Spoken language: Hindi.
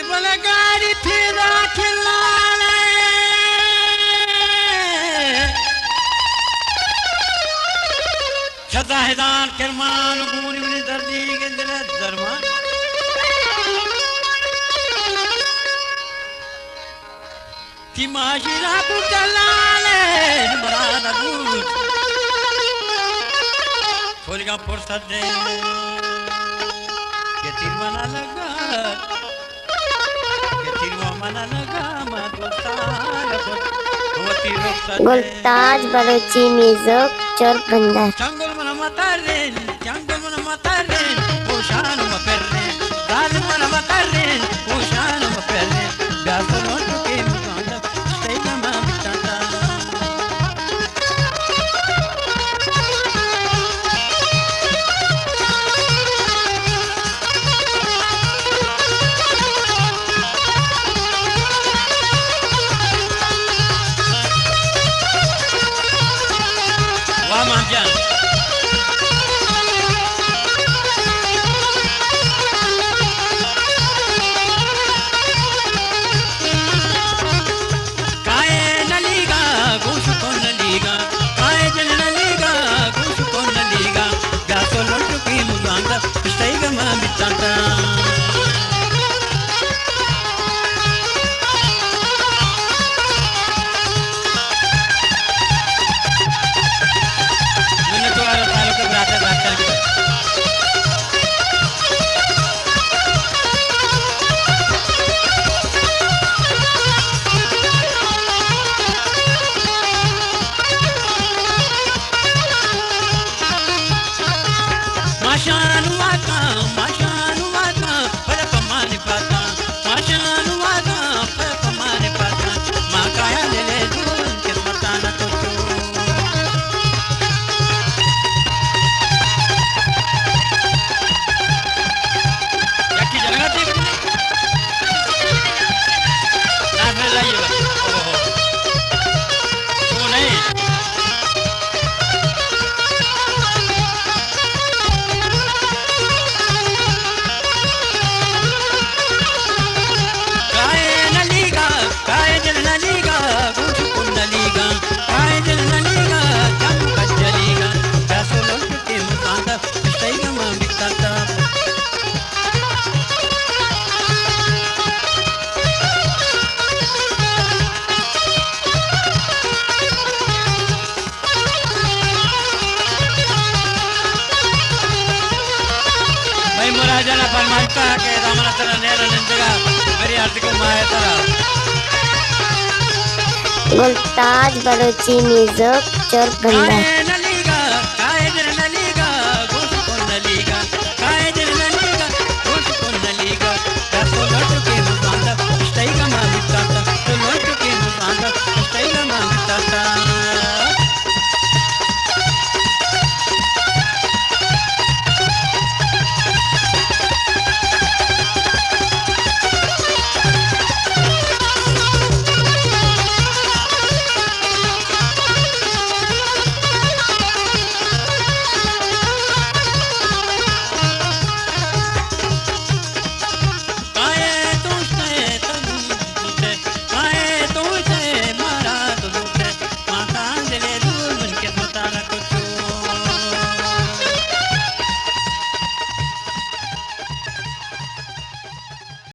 बोले गाड़ी फिर खिलाने छता हैदान करमान गुनी में दर्दी के दिल दरमान की माशिरा पुतलाने बरादा दूध खोलगा फुर्सत दे के तिरवाना लगा गुलताज बलोची म्यूजिक चोरबंदर जंगल मन मतारे ओशान मपरने गाल मन मतारे ओशान मपरने गासनो के मुंडा स्टेना मा बिटाता Jana Palmanta ke damana tara nera nendega meri arti ko maaya tara Gultaj Balochi music चोरबंदर